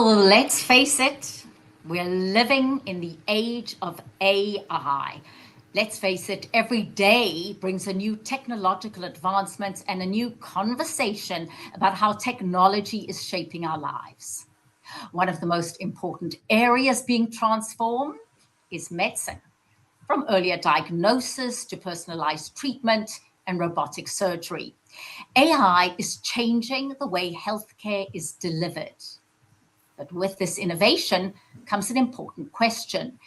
Well, let's face it, we're living in the age of AI. Let's face it, every day brings a new technological advancement and a new conversation about how technology is shaping our lives. One of the most important areas being transformed is medicine, from earlier diagnosis to personalized treatment and robotic surgery. AI is changing the way healthcare is delivered. But with this innovation comes an important question.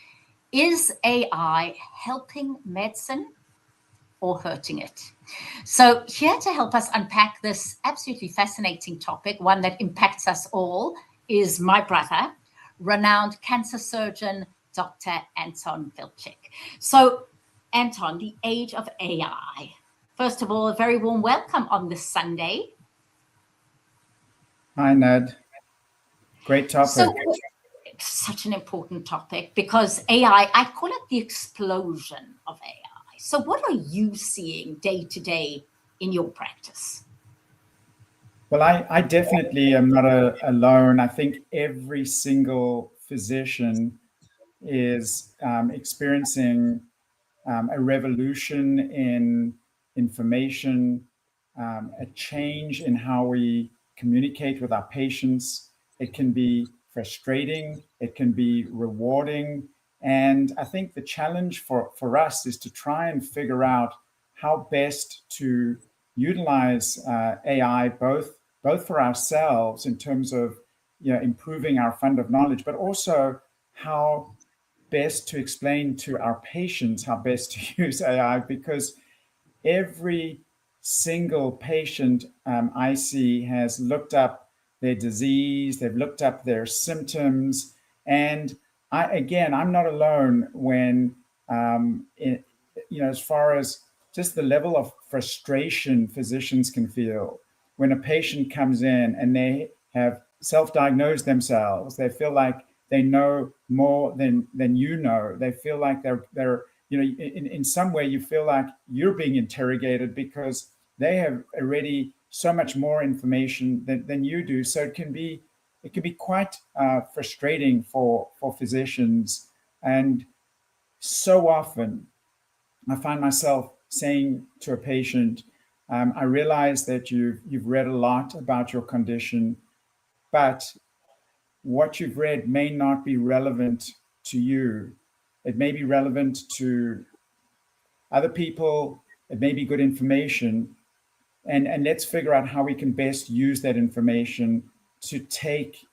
Is AI helping medicine or hurting it? So, here to help us unpack this absolutely fascinating topic, one that impacts us all, is my brother, renowned cancer surgeon, Dr. Anton Bilchik. So, Anton, the age of AI. First of all, a very warm welcome on this Sunday. Hi, Ned. Great topic. So, such an important topic because AI, I call it the explosion of AI. So, what are you seeing day to day in your practice? Well, I definitely am not alone. I think every single physician is experiencing a revolution in information, a change in how we communicate with our patients. It can be frustrating, it can be rewarding. And I think the challenge for us is to try and figure out how best to utilize AI both for ourselves in terms of improving our fund of knowledge, but also how best to explain to our patients how best to use AI, because every single patient I see has looked up their disease, they've looked up their symptoms, and I'm not alone when, as far as just the level of frustration physicians can feel when a patient comes in and they have self-diagnosed themselves. They feel like they know more than you know. They feel like they're in some way you feel like you're being interrogated because they have already so much more information than you do. So it can be quite frustrating for physicians. And so often I find myself saying to a patient, I realize that you've read a lot about your condition, but what you've read may not be relevant to you. It may be relevant to other people. It may be good information. And let's figure out how we can best use that information to take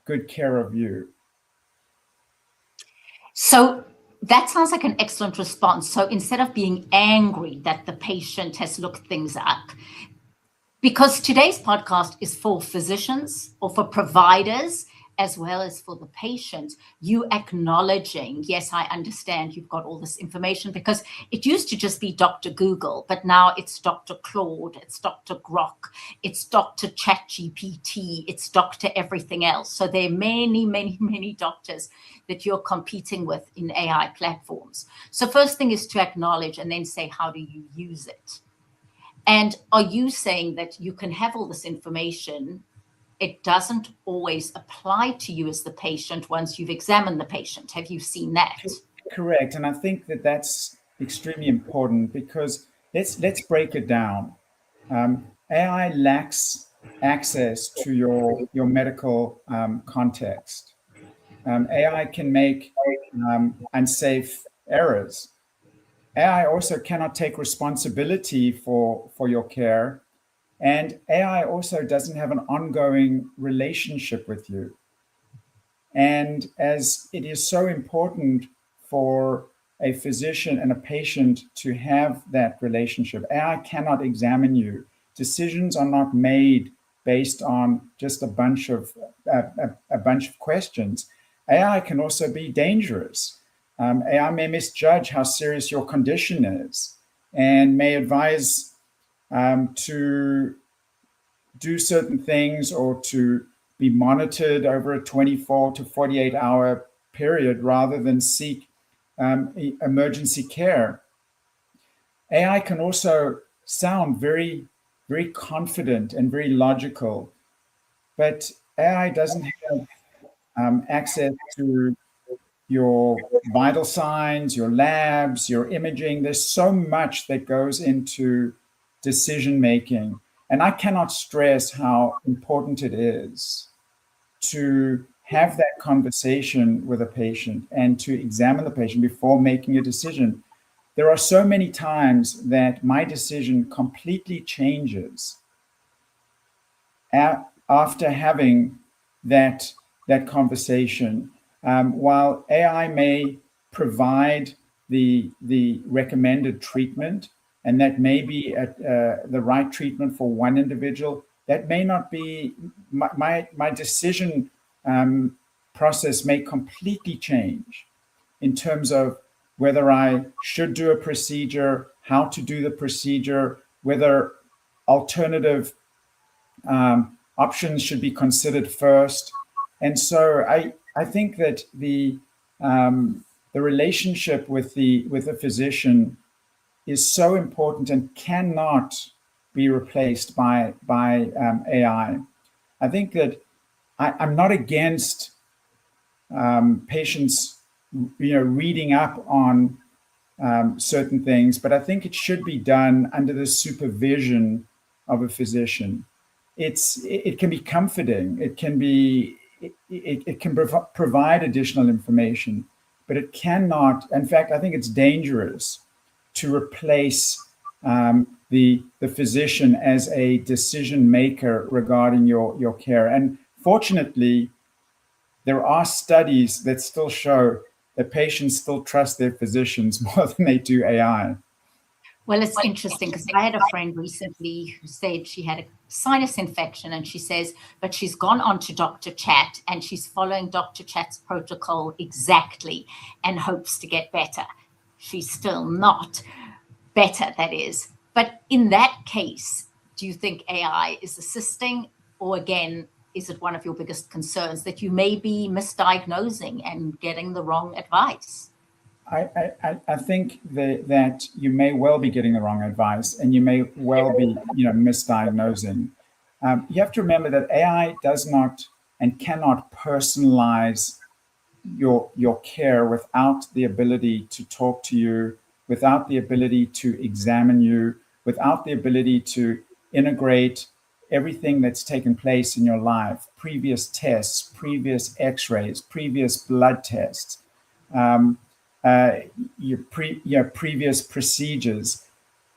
good care of you. So, that sounds like an excellent response. So, instead of being angry that the patient has looked things up, because today's podcast is for physicians or for providers as well as for the patient, you acknowledging, yes, I understand you've got all this information, because it used to just be Dr. Google, but now it's Dr. Claude, it's Dr. Grok, it's Dr. ChatGPT, it's Dr. everything else. So there are many, many, many doctors that you're competing with in AI platforms. So first thing is to acknowledge and then say, how do you use it? And are you saying that you can have all this information? It doesn't always apply to you as the patient once you've examined the patient. Have you seen that? Correct. And I think that that's extremely important, because let's break it down. AI lacks access to your medical context. AI can make unsafe errors. AI also cannot take responsibility for your care. And AI also doesn't have an ongoing relationship with you. And as it is so important for a physician and a patient to have that relationship, AI cannot examine you. Decisions are not made based on just a bunch of questions. AI can also be dangerous. AI may misjudge how serious your condition is and may advise to do certain things or to be monitored over a 24 to 48-hour period rather than seek emergency care. AI can also sound very, very confident and very logical, but AI doesn't have access to your vital signs, your labs, your imaging. There's so much that goes into decision making. And I cannot stress how important it is to have that conversation with a patient and to examine the patient before making a decision. There are so many times that my decision completely changes after having that conversation. While AI may provide the recommended treatment, and that may be the right treatment for one individual, that may not be my decision process may completely change in terms of whether I should do a procedure, how to do the procedure, whether alternative options should be considered first. And so I think that the relationship with the physician is so important and cannot be replaced by AI. I think that I'm not against patients, reading up on certain things, but I think it should be done under the supervision of a physician. It can be comforting. It can provide additional information, but it cannot. In fact, I think it's dangerous to replace the physician as a decision maker regarding your care. And fortunately, there are studies that still show that patients still trust their physicians more than they do AI. Well, it's interesting because I had a friend recently who said she had a sinus infection, and she says, but she's gone on to Dr. Chat and she's following Dr. Chat's protocol exactly and hopes to get better. She's still not better, that is. But in that case, do you think AI is assisting, or again, is it one of your biggest concerns that you may be misdiagnosing and getting the wrong advice? I think that you may well be getting the wrong advice, and you may well be, misdiagnosing. You have to remember that AI does not and cannot personalize your care without the ability to talk to you, without the ability to examine you, without the ability to integrate everything that's taken place in your life, previous tests, previous x-rays, previous blood tests, your previous procedures.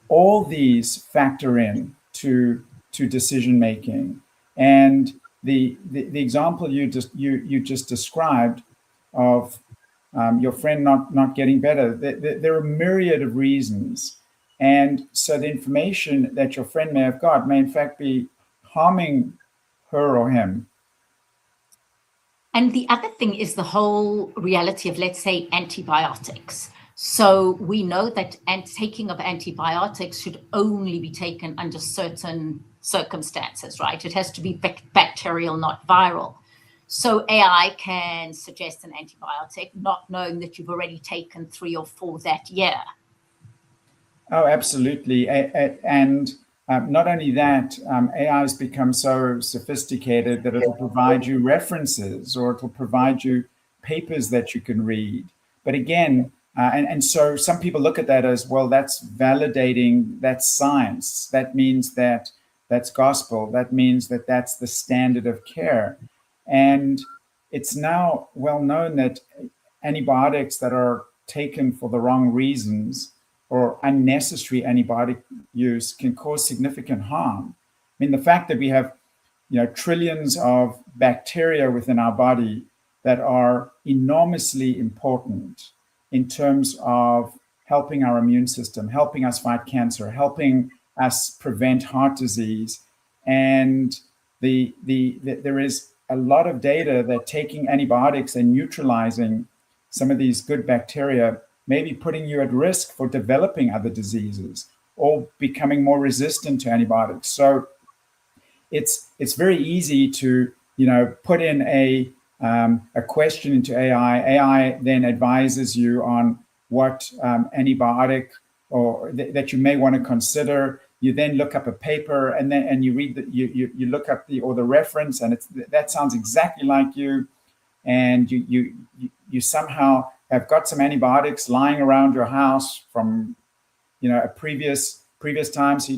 All these factor in to decision making. And the example you just described of your friend not getting better, there are a myriad of reasons. And so the information that your friend may have got may in fact be harming her or him. And the other thing is the whole reality of, let's say, antibiotics. So we know that taking of antibiotics should only be taken under certain circumstances, right? It has to be bacterial, not viral. So AI can suggest an antibiotic, not knowing that you've already taken 3 or 4 that year. Oh, absolutely. And not only that, AI has become so sophisticated that it'll provide you references, or it'll provide you papers that you can read. But again, and so some people look at that as, well, that's validating, that's science. That means that that's gospel. That means that that's the standard of care. And it's now well known that antibiotics that are taken for the wrong reasons or unnecessary antibiotic use can cause significant harm. I mean, the fact that we have, trillions of bacteria within our body that are enormously important in terms of helping our immune system, helping us fight cancer, helping us prevent heart disease. And there is a lot of data that taking antibiotics and neutralizing some of these good bacteria may be putting you at risk for developing other diseases or becoming more resistant to antibiotics. So it's very easy to put in a question into AI. AI then advises you on what antibiotic or that you may want to consider. You then look up a paper, and you read you look up the reference, and that sounds exactly like you. and you somehow have got some antibiotics lying around your house from a previous time. So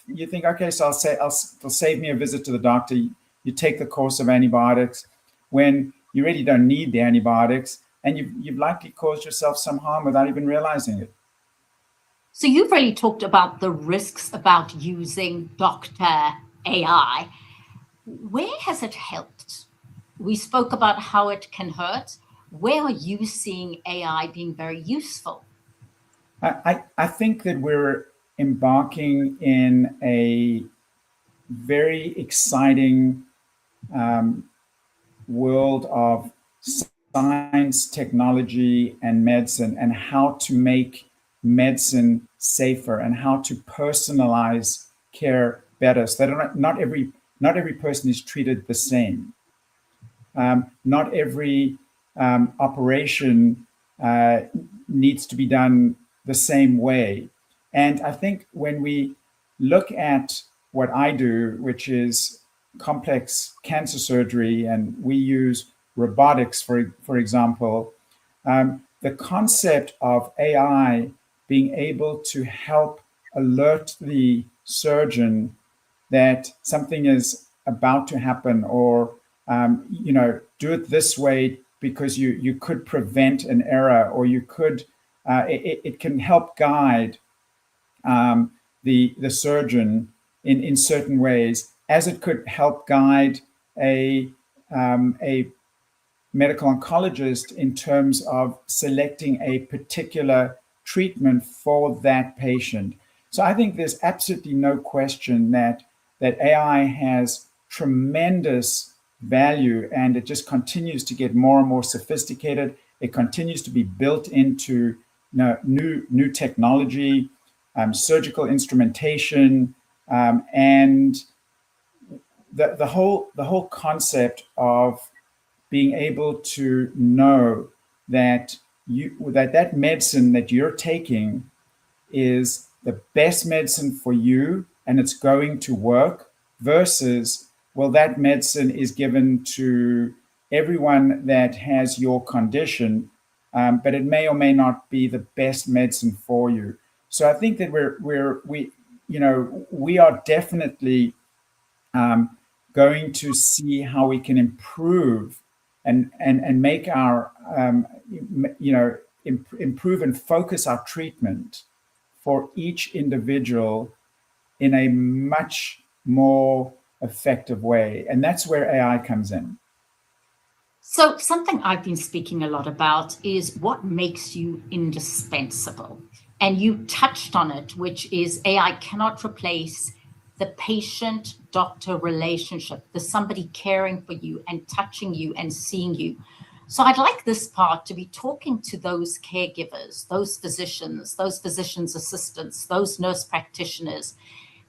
you think, okay, so it'll save me a visit to the doctor. You take the course of antibiotics when you really don't need the antibiotics, and you've likely caused yourself some harm without even realizing it. So you've really talked about the risks about using doctor AI. Where has it helped? We spoke about how it can hurt. Where are you seeing AI being very useful? I think that we're embarking in a very exciting world of science, technology, and medicine, and how to make medicine safer and how to personalize care better, so that not every person is treated the same. Not every operation needs to be done the same way. And I think when we look at what I do, which is complex cancer surgery, and we use robotics, for example, the concept of AI being able to help alert the surgeon that something is about to happen, or do it this way because you could prevent an error, or you could it can help guide the surgeon in certain ways, as it could help guide a medical oncologist in terms of selecting a particular treatment for that patient. So I think there's absolutely no question that AI has tremendous value, and it just continues to get more and more sophisticated. It continues to be built into new technology, surgical instrumentation, and the whole concept of being able to know that that medicine that you're taking is the best medicine for you and it's going to work, versus, well, that medicine is given to everyone that has your condition, but it may or may not be the best medicine for you. So I think that we are definitely going to see how we can improve and make our improve and focus our treatment for each individual in a much more effective way. And that's where AI comes in. So, something I've been speaking a lot about is what makes you indispensable. And you touched on it, which is AI cannot replace the patient doctor relationship, the somebody caring for you and touching you and seeing you. So I'd like this part to be talking to those caregivers, those physicians assistants, those nurse practitioners,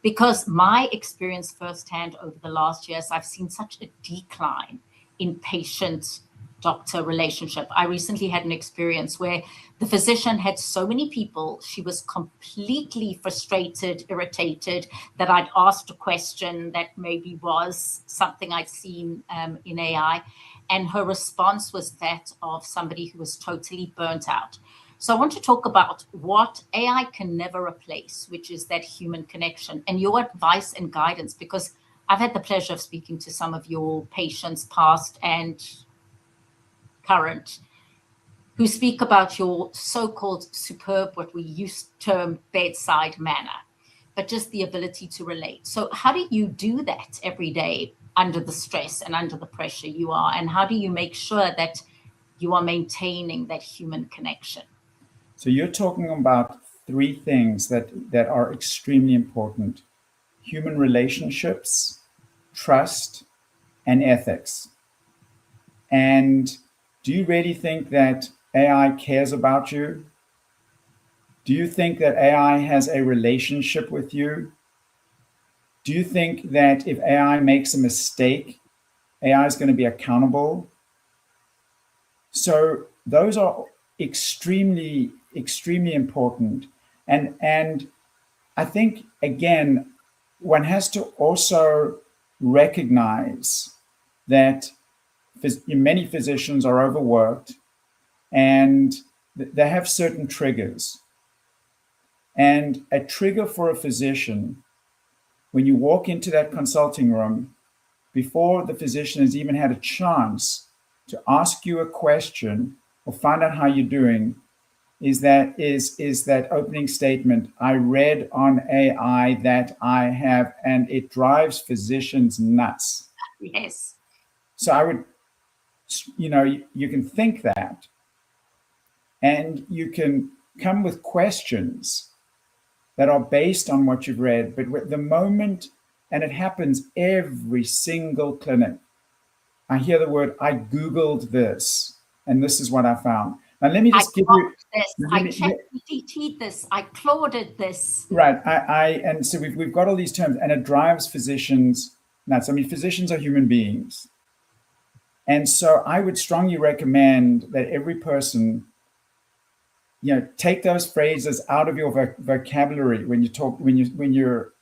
because my experience firsthand over the last years, I've seen such a decline in patient doctor relationship. I recently had an experience where the physician had so many people, she was completely frustrated, irritated, that I'd asked a question that maybe was something I'd seen in AI. And her response was that of somebody who was totally burnt out. So I want to talk about what AI can never replace, which is that human connection, and your advice and guidance, because I've had the pleasure of speaking to some of your patients, past and current, who speak about your so-called superb, what we used to term bedside manner, but just the ability to relate. So how do you do that every day under the stress and under the pressure you are? And how do you make sure that you are maintaining that human connection? So you're talking about three things that are extremely important: human relationships, trust, and ethics. And do you really think that AI cares about you? Do you think that AI has a relationship with you? Do you think that if AI makes a mistake, AI is going to be accountable? So those are extremely, extremely important. And I think, again, one has to also recognize that many physicians are overworked, and they have certain triggers. And a trigger for a physician, when you walk into that consulting room, before the physician has even had a chance to ask you a question or find out how you're doing, is that opening statement, I read on AI that I have, and it drives physicians nuts. Yes. So I would, you can think that, and you can come with questions that are based on what you've read. But the moment, and it happens every single clinic, I hear the word, I Googled this, and this is what I found. Now, let me I just give you. this, I ChatGPT'd this, I Clauded this. Right. And so we've got all these terms, and it drives physicians nuts. I mean, physicians are human beings. And so I would strongly recommend that every person, take those phrases out of your vocabulary when you talk, when you're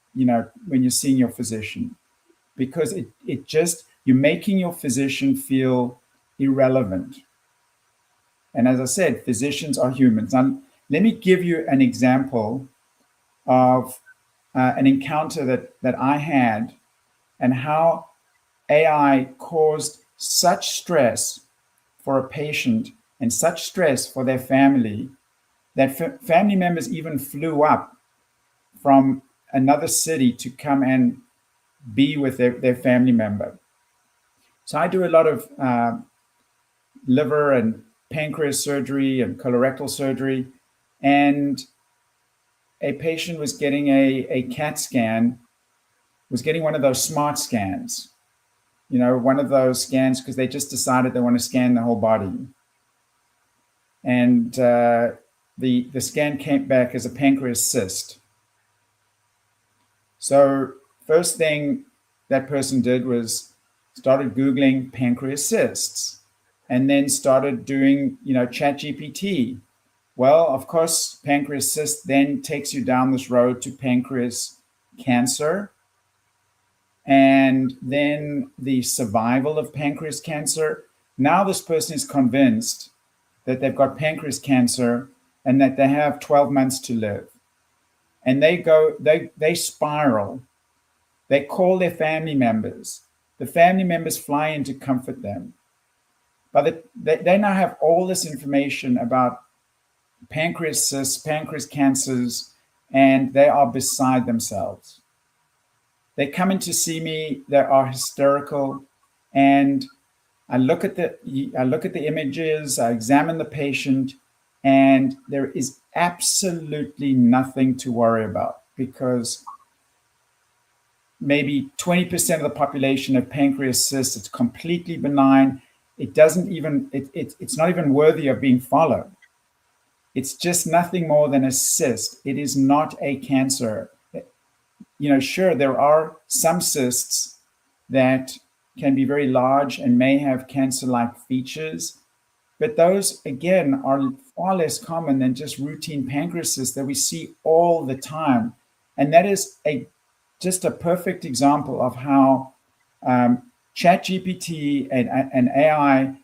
seeing your physician, because it just, you're making your physician feel irrelevant. And as I said, physicians are humans. Now, let me give you an example of an encounter that I had, and how AI caused such stress for a patient and such stress for their family that family members even flew up from another city to come and be with their family member. So I do a lot of liver and pancreas surgery and colorectal surgery, and a patient was getting a CAT scan, was getting one of those smart scans, one of those scans because they just decided they want to scan the whole body. And the scan came back as a pancreas cyst. So first thing that person did was started Googling pancreas cysts, and then started doing, ChatGPT. Well, of course, pancreas cyst then takes you down this road to pancreas cancer, and then the survival of pancreas cancer. Now this person is convinced that they've got pancreas cancer and that they have 12 months to live. And they spiral. They call their family members. The family members fly in to comfort them. But they now have all this information about pancreas cysts, pancreas cancers, and they are beside themselves. They come in to see me, they are hysterical, and I look at the images, I examine the patient, and there is absolutely nothing to worry about, because maybe 20% of the population have pancreas cysts. It's completely benign. It's not even worthy of being followed. It's just nothing more than a cyst. It is not a cancer. Sure, there are some cysts that can be very large and may have cancer-like features, but those, again, are far less common than just routine pancreas cysts that we see all the time. And that is just a perfect example of how ChatGPT and AI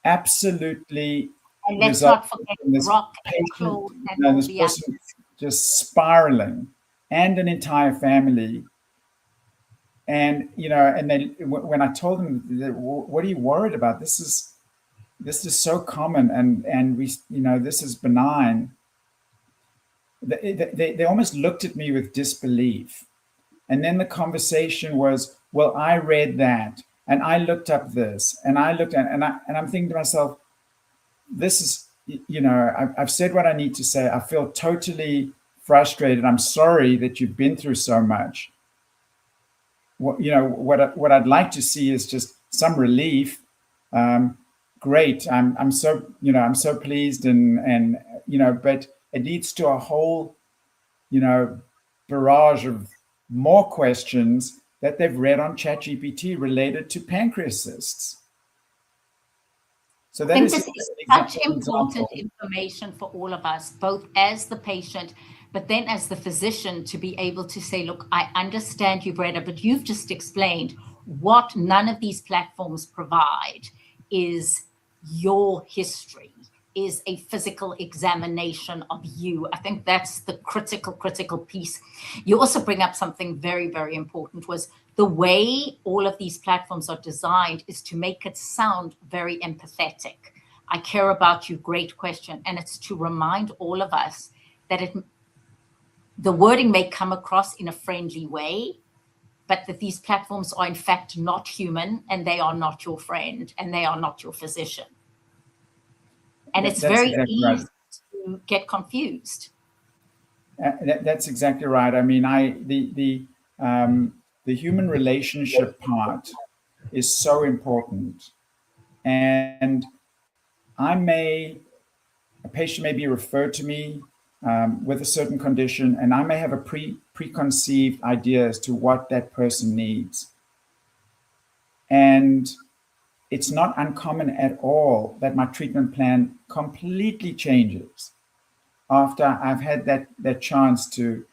absolutely, and let's not forget Rock and Claude and this person just spiraling, and an entire family. And and then when I told them, what are you worried about? This is so common, and we, this is benign. They almost looked at me with disbelief. And then the conversation was, well, I read that, and I looked up this, and I looked at, and I'm thinking to myself, this is, I've said what I need to say. I feel totally frustrated. I'm sorry that you've been through so much. What I'd like to see is just some relief. Great. I'm so pleased, and but it leads to a whole, barrage of more questions that they've read on ChatGPT related to pancreas cysts. So that is such important information for all of us, both as the patient, but then as the physician, to be able to say, look, I understand you've read it, but you've just explained what none of these platforms provide is your history, is a physical examination of you. I think that's the critical piece. You also bring up something very, very important, was the way all of these platforms are designed is to make it sound very empathetic. I care about you, great question. And it's to remind all of us that the wording may come across in a friendly way, but that these platforms are in fact not human, and they are not your friend, and they are not your physician. And it's That's very exactly easy right. to get confused. That's exactly right. I mean, the human relationship part is so important, and a patient may be referred to me with a certain condition, and I may have a preconceived idea as to what that person needs. And it's not uncommon at all that my treatment plan completely changes after I've had that chance to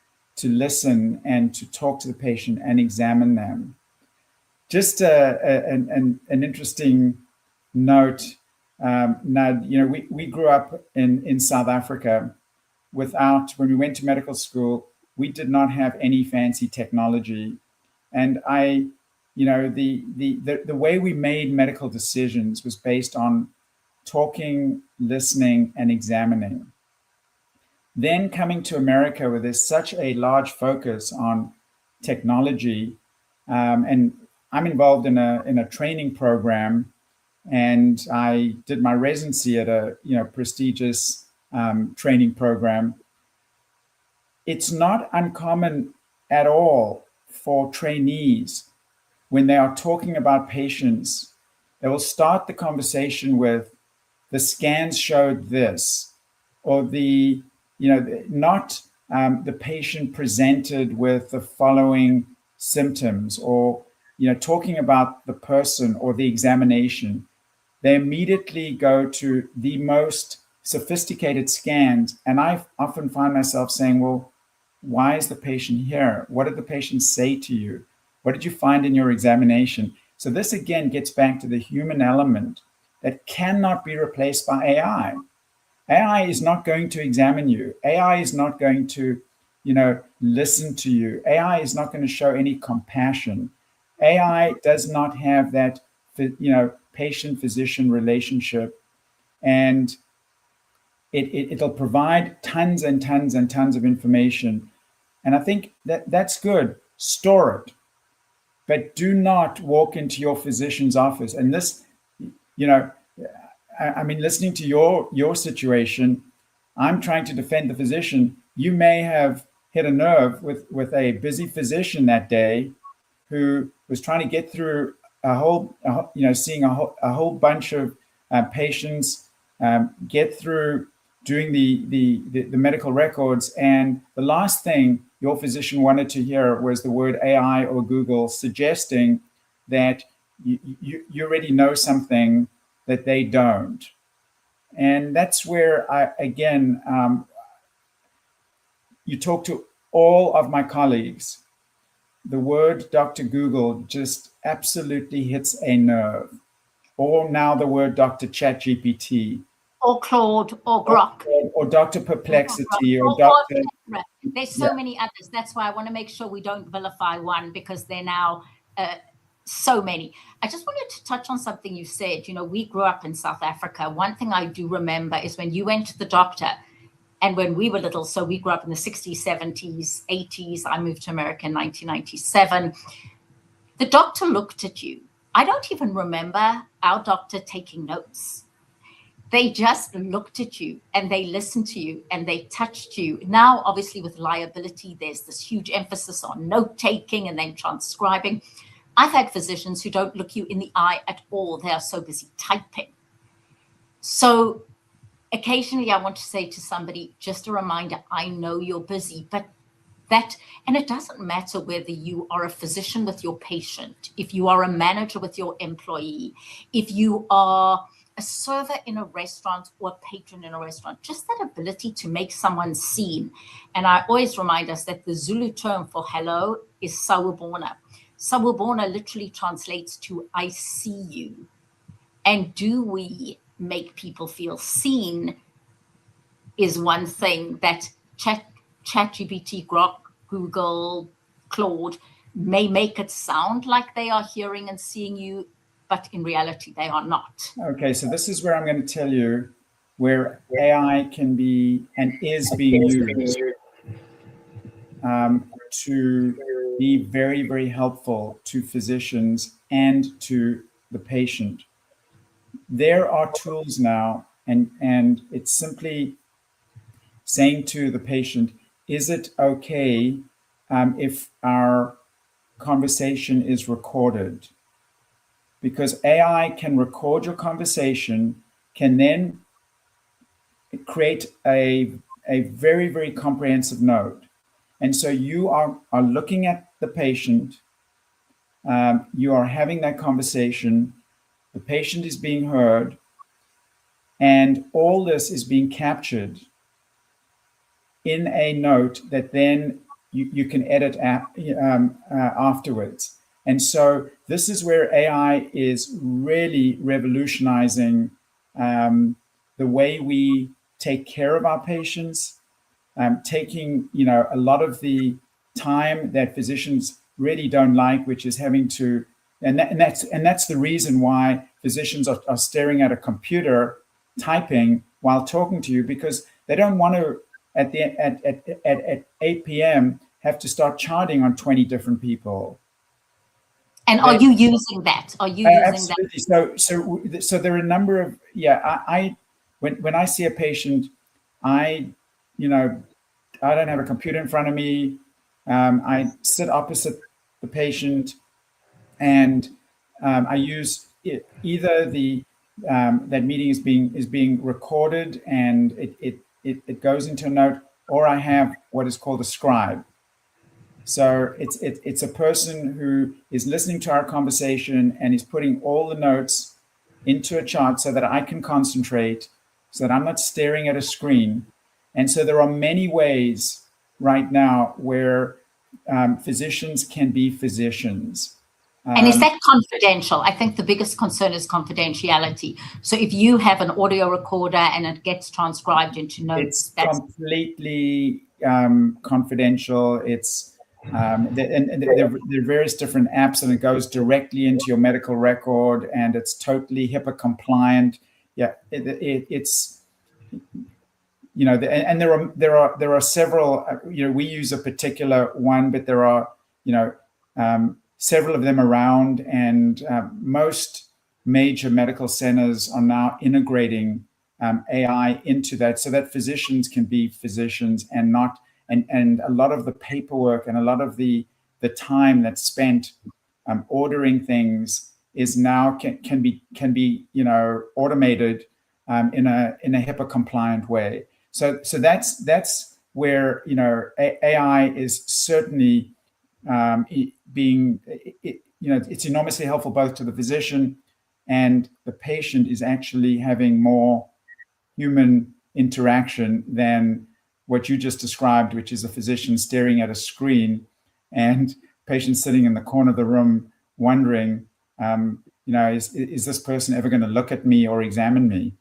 listen and to talk to the patient and examine them. Just an interesting note. Now, we grew up in South Africa when we went to medical school, we did not have any fancy technology. And the way we made medical decisions was based on talking, listening, and examining. Then coming to America, where there's such a large focus on technology, and I'm involved in a training program, and I did my residency at a prestigious training program. It's not uncommon at all for trainees, when they are talking about patients, they will start the conversation with, the scans showed this, or not the patient presented with the following symptoms, or talking about the person or the examination. They immediately go to the most sophisticated scans, and I often find myself saying, well, why is the patient here? What did the patient say to you? What did you find in your examination? So this again gets back to the human element that cannot be replaced by AI. AI is not going to examine you. AI is not going to, listen to you. AI is not going to show any compassion. AI does not have that, patient-physician relationship, and it'll provide tons and tons and tons of information. And I think that's good. Store it, but do not walk into your physician's office. And this, I mean, listening to your situation, I'm trying to defend the physician. You may have hit a nerve with a busy physician that day, who was trying to get through seeing a whole bunch of patients, get through doing the medical records, and the last thing your physician wanted to hear was the word AI or Google suggesting that you already know something that they don't. And that's where you talk to all of my colleagues, the word Dr. Google just absolutely hits a nerve. Or now the word Dr. ChatGPT. Or Claude, or Grok. Or Dr. Perplexity, or Dr. There's so many others. That's why I want to make sure we don't vilify one, because they're now so many. I just wanted to touch on something you said. We grew up in South Africa. One thing I do remember is when you went to the doctor, and when we were little, so we grew up in the 60s, 70s, 80s. I moved to America in 1997. The doctor looked at you. I don't even remember our doctor taking notes. They just looked at you, and they listened to you, and they touched you. Now, obviously, with liability, there's this huge emphasis on note-taking and then transcribing. I've had physicians who don't look you in the eye at all. They are so busy typing. So occasionally I want to say to somebody, just a reminder, I know you're busy, but and it doesn't matter whether you are a physician with your patient, if you are a manager with your employee, if you are a server in a restaurant or a patron in a restaurant, just that ability to make someone seen. And I always remind us that the Zulu term for hello is sawubona. Sawubona literally translates to I see you. And do we make people feel seen is one thing that ChatGPT, Grok, Google, Claude may make it sound like they are hearing and seeing you, but in reality, they are not. Okay, so this is where I'm going to tell you where AI can be and is being used to be very, very helpful to physicians and to the patient. There are tools now, and it's simply saying to the patient, is it okay if our conversation is recorded? Because AI can record your conversation, can then create a very, very comprehensive note. And so you are looking at the patient, you are having that conversation, the patient is being heard, and all this is being captured in a note that then you can edit afterwards. And so this is where AI is really revolutionizing the way we take care of our patients, taking a lot of the time that physicians really don't like, which is having to, and that's the reason why physicians are staring at a computer typing while talking to you, because they don't want to at 8 p.m. have to start charting on 20 different people. And are you using that? Are you using absolutely that? So there are a number of I when I see a patient, I don't have a computer in front of me. I sit opposite the patient, and I use either that meeting is being recorded and it goes into a note, or I have what is called a scribe. So it's a person who is listening to our conversation and is putting all the notes into a chart so that I can concentrate, so that I'm not staring at a screen. And so there are many ways right now where physicians can be physicians. And is that confidential? I think the biggest concern is confidentiality. So if you have an audio recorder and it gets transcribed into notes, it's completely confidential. It's and there are various different apps, and it goes directly into your medical record, and it's totally HIPAA compliant. Yeah, it's and there are several. We use a particular one, but there are several of them around, and most major medical centers are now integrating AI into that, so that physicians can be physicians and not, and a lot of the paperwork and a lot of the time that's spent ordering things is now can be automated in a HIPAA compliant way. So that's where AI is certainly being it's enormously helpful both to the physician, and the patient is actually having more human interaction than what you just described, which is a physician staring at a screen and patient sitting in the corner of the room wondering, is this person ever going to look at me or examine me?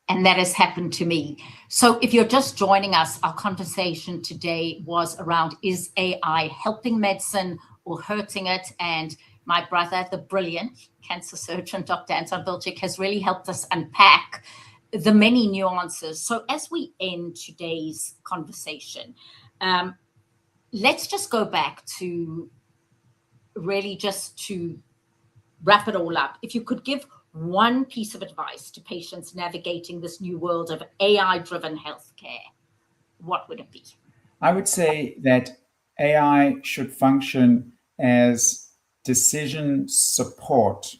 And that has happened to me. So if you're just joining us, our conversation today was around, is AI helping medicine or hurting it? And my brother, the brilliant cancer surgeon, Dr. Anton Bilchik, has really helped us unpack the many nuances. So as we end today's conversation, let's just go back to really just to wrap it all up. If you could give one piece of advice to patients navigating this new world of AI-driven healthcare, what would it be? I would say that AI should function as decision support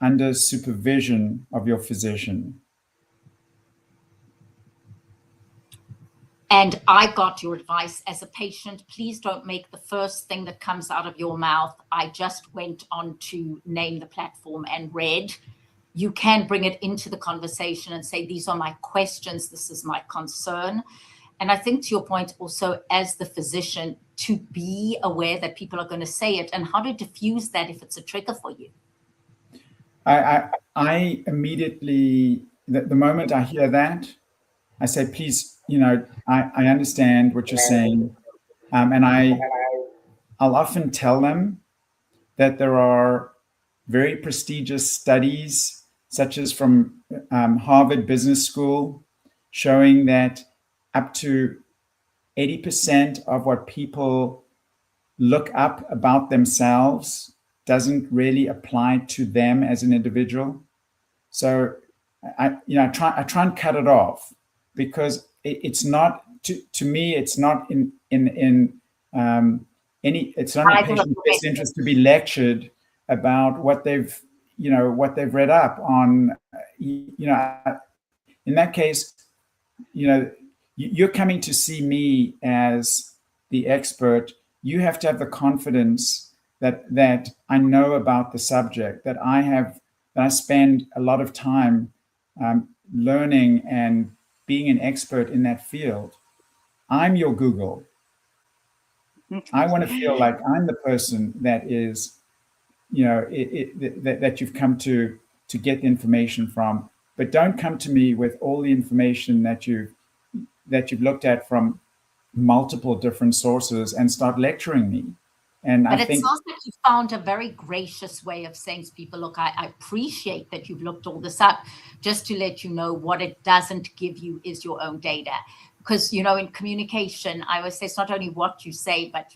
under supervision of your physician. And I got your advice as a patient. Please don't make the first thing that comes out of your mouth, I just went on to name the platform and read. You can bring it into the conversation and say, these are my questions, this is my concern. And I think to your point also, as the physician, to be aware that people are going to say it and how to diffuse that if it's a trigger for you. I immediately, the moment I hear that, I say, please, I understand what you're saying. And I'll often tell them that there are very prestigious studies, such as from Harvard Business School, showing that up to 80% of what people look up about themselves doesn't really apply to them as an individual. So I try and cut it off, because it's not, to me, it's not it's not in the Either of patient's the best interest to be lectured about what they've read up on. In that case, you're coming to see me as the expert. You have to have the confidence that I know about the subject, that I spend a lot of time learning and being an expert in that field. I'm your Google. I want to feel like I'm the person that is, that you've come to get the information from. But don't come to me with all the information that you've looked at from multiple different sources and start lecturing me. And But I it think sounds like you found a very gracious way of saying to people, look, I appreciate that you've looked all this up. Just to let you know, what it doesn't give you is your own data. Because, in communication, I always say it's not only what you say, but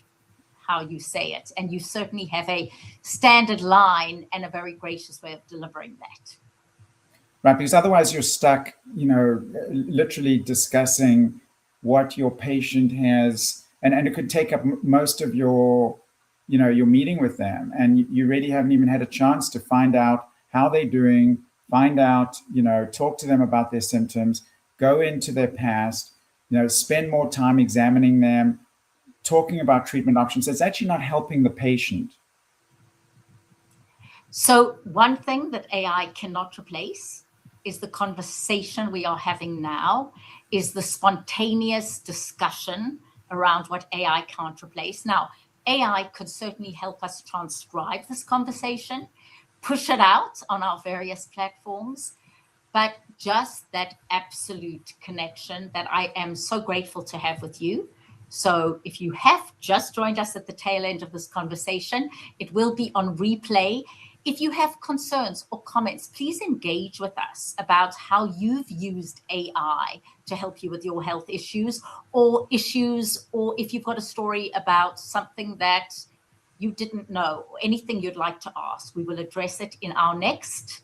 how you say it. And you certainly have a standard line and a very gracious way of delivering that. right, because otherwise you're stuck, literally discussing what your patient has, and it could take up most of your meeting with them, and you really haven't even had a chance to find out how they're doing, find out, talk to them about their symptoms, go into their past, spend more time examining them, talking about treatment options. It's actually not helping the patient. So one thing that AI cannot replace is the conversation we are having now, is the spontaneous discussion around what AI can't replace. Now, AI could certainly help us transcribe this conversation, push it out on our various platforms, but just that absolute connection that I am so grateful to have with you. So if you have just joined us at the tail end of this conversation, it will be on replay. If you have concerns or comments, please engage with us about how you've used AI to help you with your health issues, or if you've got a story about something that you didn't know, or anything you'd like to ask. We will address it in our next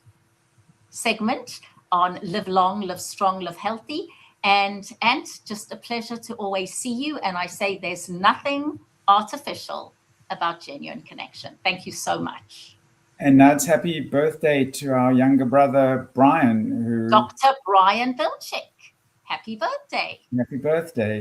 segment on Live Long, Live Strong, Live Healthy. And just a pleasure to always see you. And I say there's nothing artificial about genuine connection. Thank you so much. And Nad's happy birthday to our younger brother, Brian. Dr. Brian Bilchik. Happy birthday. Happy birthday.